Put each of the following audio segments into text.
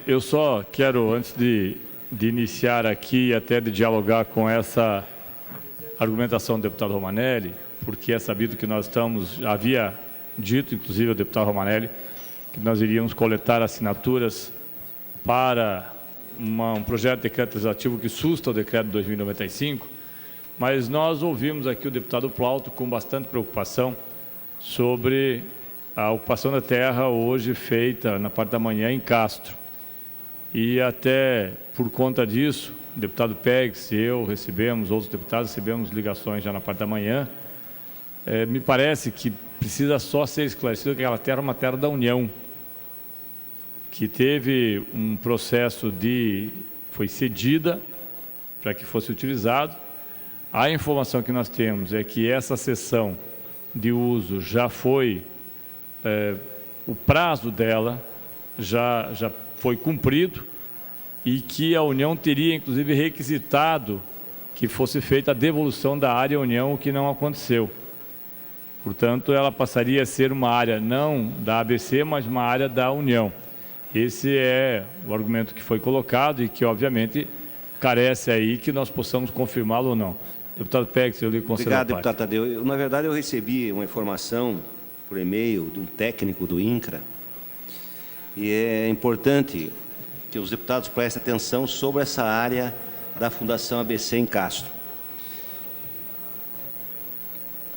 eu só quero, antes de iniciar aqui, até de dialogar com essa argumentação do deputado Romanelli, porque é sabido que nós havia dito, inclusive, ao deputado Romanelli, que nós iríamos coletar assinaturas para um projeto de decreto legislativo que susta o decreto de 2095, mas nós ouvimos aqui o deputado Plauto com bastante preocupação sobre a ocupação da terra hoje feita na parte da manhã em Castro. E até por conta disso, o deputado Périx e eu recebemos, outros deputados recebemos ligações já na parte da manhã. Me parece que precisa só ser esclarecido que aquela terra é uma terra da União, que teve um processo foi cedida para que fosse utilizado. A informação que nós temos é que essa cessão de uso já foi, o prazo dela já foi cumprido e que a União teria, inclusive, requisitado que fosse feita a devolução da área União, o que não aconteceu. Portanto, ela passaria a ser uma área não da ABC, mas uma área da União. Esse é o argumento que foi colocado e que, obviamente, carece aí que nós possamos confirmá-lo ou não. Deputado Périx, eu lhe concedo a parte. Obrigado, deputado Tadeu. Na verdade, eu recebi uma informação por e-mail de um técnico do INCRA e é importante que os deputados prestem atenção sobre essa área da Fundação ABC em Castro.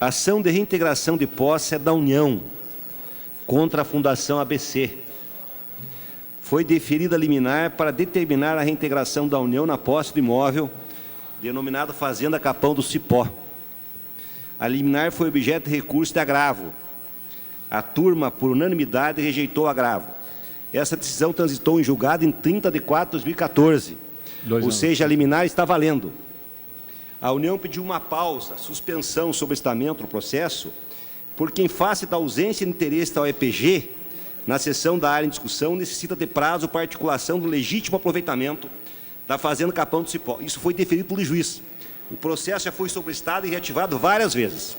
A ação de reintegração de posse é da União contra a Fundação ABC. Foi deferida a liminar para determinar a reintegração da União na posse do imóvel denominado Fazenda Capão do Cipó. A liminar foi objeto de recurso de agravo. A turma, por unanimidade, rejeitou o agravo. Essa decisão transitou em julgado em 30 de 4 de 2014. Ou seja, a liminar está valendo. A União pediu uma pausa, suspensão sobre o estamento do processo, porque, em face da ausência de interesse da OEPG, na sessão da área em discussão, necessita de prazo para articulação do legítimo aproveitamento da Fazenda Capão do Cipó. Isso foi deferido pelo juiz. O processo já foi sobrestado e reativado várias vezes.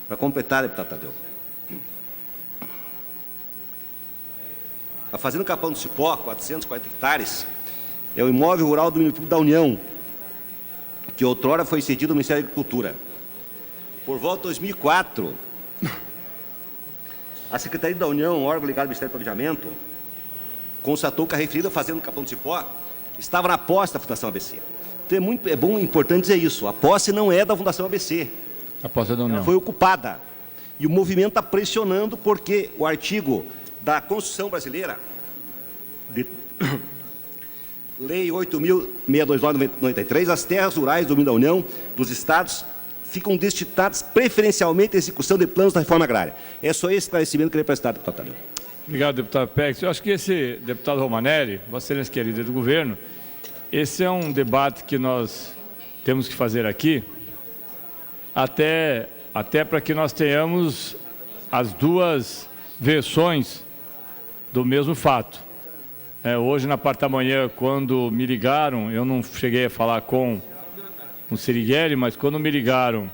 Para completar, deputado Tadeu. A Fazenda Capão do Cipó, 440 hectares, é o imóvel rural do domínio público da União, que outrora foi cedido ao Ministério da Agricultura. Por volta de 2004, a Secretaria da União, órgão ligado ao Ministério do Planejamento, constatou que a referida Fazenda Capão do Cipó estava na posse da Fundação ABC. Então é bom e importante dizer isso. A posse não é da Fundação ABC. A posse é da União. Ela foi ocupada. E o movimento está pressionando porque o artigo da Constituição Brasileira, Lei 8.629/93, as terras rurais do domínio da União dos Estados ficam destinadas preferencialmente à execução de planos da reforma agrária. É só esse esclarecimento que eu queria prestar, deputado Tadeu. Obrigado, deputado Périx. Eu acho que esse deputado Romanelli, Vossa Excelência querida do governo, esse é um debate que nós temos que fazer aqui, até para que nós tenhamos as duas versões do mesmo fato. Hoje, na parte da manhã, quando me ligaram, eu não cheguei a falar com o Sirigueli, mas quando me ligaram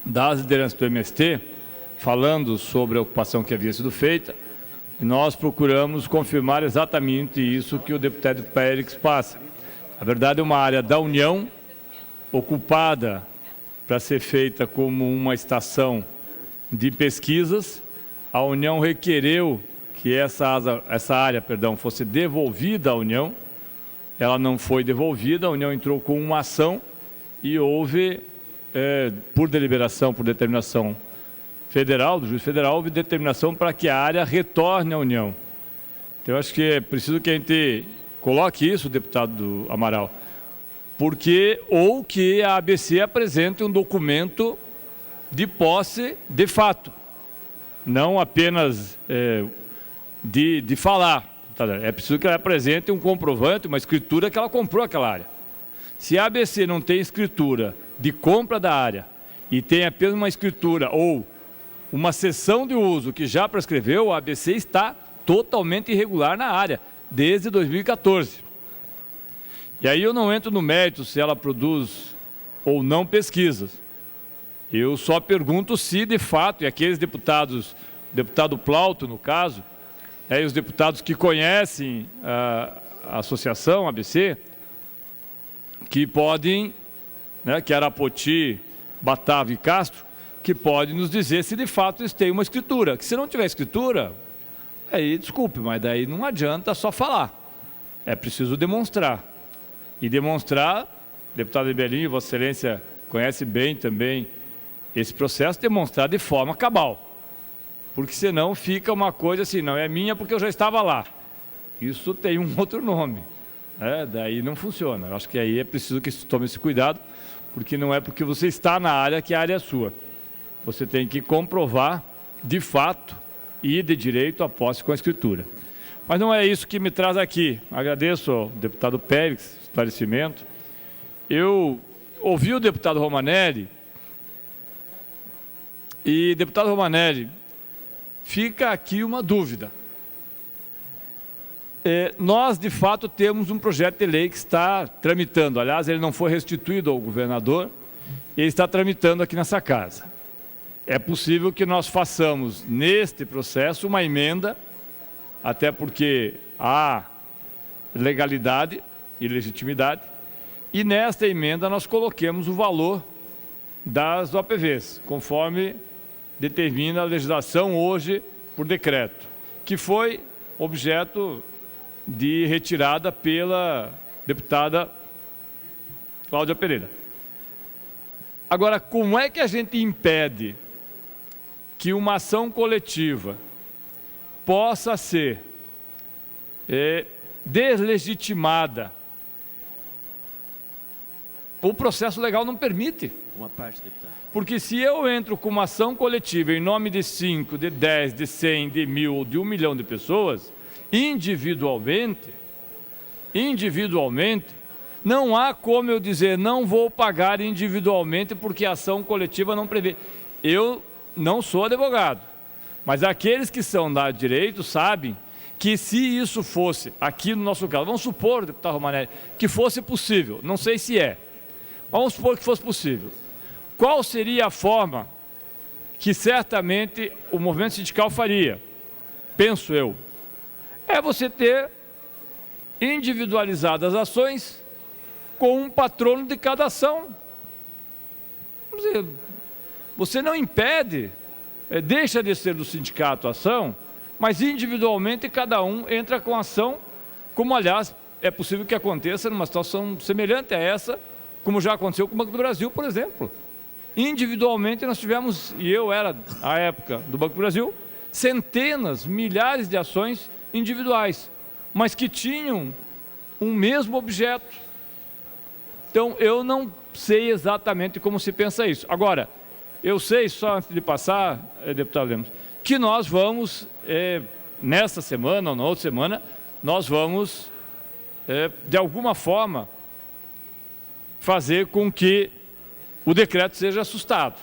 das lideranças do MST, falando sobre a ocupação que havia sido feita, nós procuramos confirmar exatamente isso que o deputado Périx passa. Na verdade, é uma área da União, ocupada para ser feita como uma estação de pesquisas. A União requereu que essa área fosse devolvida à União. Ela não foi devolvida, a União entrou com uma ação e houve, por deliberação, por determinação federal, do juiz federal, houve determinação para que a área retorne à União. Então, eu acho que é preciso que a gente coloque isso, deputado Amaral, ou que a ABC apresente um documento de posse de fato, não apenas de falar. É preciso que ela apresente um comprovante, uma escritura que ela comprou aquela área. Se a ABC não tem escritura de compra da área e tem apenas uma escritura ou uma cessão de uso que já prescreveu, a ABC está totalmente irregular na área, desde 2014. E aí eu não entro no mérito se ela produz ou não pesquisas. Eu só pergunto se, de fato, e aqueles deputados, deputado Plauto, no caso, e os deputados que conhecem a associação ABC, que podem, que Arapoti, Batavo e Castro, que podem nos dizer se de fato eles têm uma escritura. Que se não tiver escritura, aí desculpe, mas daí não adianta só falar. É preciso demonstrar. E demonstrar, deputado Ribelinho, Vossa Excelência conhece bem também esse processo, demonstrar de forma cabal. Porque senão fica uma coisa assim, não é minha porque eu já estava lá. Isso tem um outro nome. Daí não funciona. Eu acho que aí é preciso que se tome esse cuidado, porque não é porque você está na área que a área é sua. Você tem que comprovar, de fato, e de direito a posse com a escritura. Mas não é isso que me traz aqui. Agradeço ao deputado Pérez, esclarecimento. Eu ouvi o deputado Romanelli, e, deputado Romanelli, fica aqui uma dúvida. Nós, de fato, temos um projeto de lei que está tramitando. Aliás, ele não foi restituído ao governador, ele está tramitando aqui nessa casa. É possível que nós façamos, neste processo, uma emenda, até porque há legalidade e legitimidade, e nesta emenda nós coloquemos o valor das OPVs, conforme determina a legislação hoje por decreto, que foi objeto de retirada pela deputada Cláudia Pereira. Agora, como é que a gente impede que uma ação coletiva possa ser deslegitimada? O processo legal não permite. Uma parte, deputado. Porque se eu entro com uma ação coletiva em nome de 5, de 10, de 100, de 1.000 ou de 1 milhão de pessoas, individualmente, não há como eu dizer, não vou pagar individualmente porque a ação coletiva não prevê. Eu não sou advogado, mas aqueles que são da direito sabem que se isso fosse, aqui no nosso caso, vamos supor, deputado Romanelli, que fosse possível, não sei se é, vamos supor que fosse possível. Qual seria a forma que certamente o movimento sindical faria? Penso eu. É você ter individualizadas ações com um patrono de cada ação. Vamos dizer, você não impede, deixa de ser do sindicato a ação, mas individualmente cada um entra com a ação, como aliás é possível que aconteça numa situação semelhante a essa, como já aconteceu com o Banco do Brasil, por exemplo. Individualmente nós tivemos, e eu era, à época do Banco do Brasil, centenas, milhares de ações individuais, mas que tinham um mesmo objeto. Então, eu não sei exatamente como se pensa isso. Agora, eu sei, só antes de passar, deputado Lemos, que nós vamos, nesta semana ou na outra semana, nós vamos, de alguma forma, fazer com que o decreto seja assustado,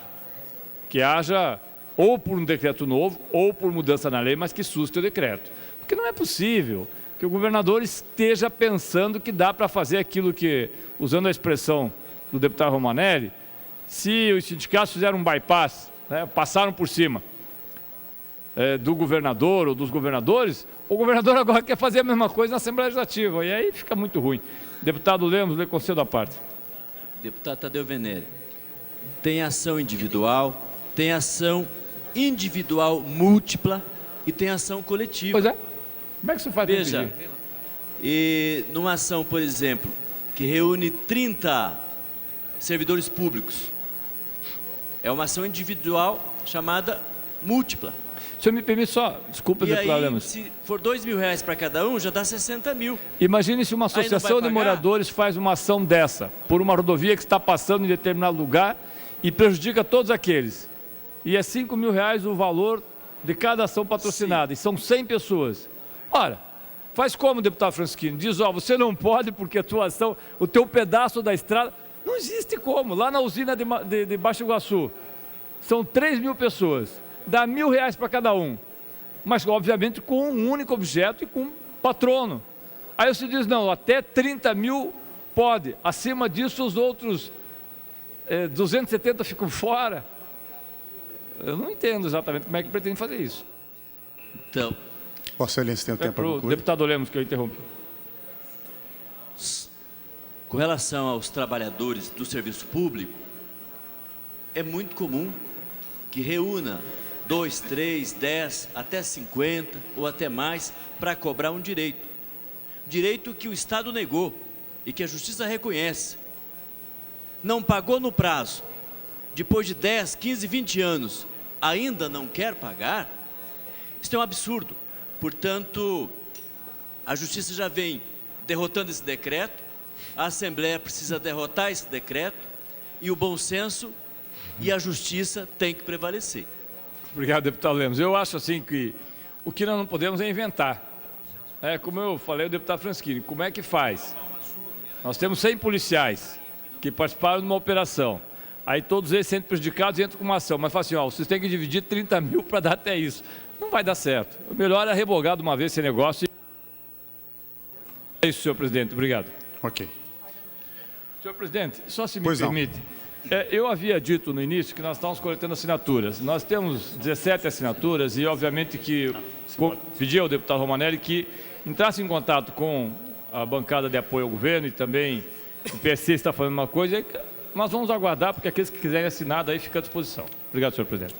que haja ou por um decreto novo ou por mudança na lei, mas que suste o decreto. Porque não é possível que o governador esteja pensando que dá para fazer aquilo que, usando a expressão do deputado Romanelli, se os sindicatos fizeram um bypass, passaram por cima do governador ou dos governadores, o governador agora quer fazer a mesma coisa na Assembleia Legislativa, e aí fica muito ruim. Deputado Lemos, lhe concedo a parte. Deputado Tadeu Venere, tem ação individual, tem ação individual múltipla e tem ação coletiva. Pois é. Como é que isso faz? Veja, e numa ação, por exemplo, que reúne 30 servidores públicos, é uma ação individual chamada múltipla. O senhor me permite só, desculpa, deputado Lemos. Se for R$2.000 para cada um, já dá 60 mil. Imagine se uma associação de moradores faz uma ação dessa, por uma rodovia que está passando em determinado lugar e prejudica todos aqueles. E é R$5.000 o valor de cada ação patrocinada, sim. E são 100 pessoas. Ora, faz como, deputado Francisquini? Diz, você não pode porque a tua ação, o teu pedaço da estrada, não existe como. Lá na usina de Baixo Iguaçu, são 3.000 pessoas, dá R$1.000 para cada um, mas obviamente com um único objeto e com um patrono. Aí você diz, não, até 30 mil pode, acima disso os outros 270 ficam fora. Eu não entendo exatamente como é que pretende fazer isso. Então, Vossa Excelência tem o tempo para Para o concluir. deputado Lemos, que eu interrompi. Com relação aos trabalhadores do serviço público, é muito comum que reúna 2, 3, 10, até 50 ou até mais para cobrar um direito. Direito que o Estado negou e que a Justiça reconhece. Não pagou no prazo, depois de 10, 15, 20 anos, ainda não quer pagar? Isso é um absurdo. Portanto, a Justiça já vem derrotando esse decreto, a Assembleia precisa derrotar esse decreto e o bom senso e a Justiça tem que prevalecer. Obrigado, deputado Lemos. Eu acho assim que o que nós não podemos é inventar. Como eu falei, o deputado Franschini, como é que faz? Nós temos 100 policiais que participaram de uma operação. Aí todos eles sendo prejudicados e entram com uma ação. Mas fala assim, vocês têm que dividir 30 mil para dar até isso. Não vai dar certo. O melhor é revogar de uma vez esse negócio. É isso, senhor presidente. Obrigado. Ok. Senhor presidente, só se me Pois não. permite. Eu havia dito no início que nós estávamos coletando assinaturas. Nós temos 17 assinaturas e, obviamente, que pedi ao deputado Romanelli que entrasse em contato com a bancada de apoio ao governo e também o PSC está fazendo uma coisa. Nós vamos aguardar, porque aqueles que quiserem assinar, daí fica à disposição. Obrigado, senhor presidente.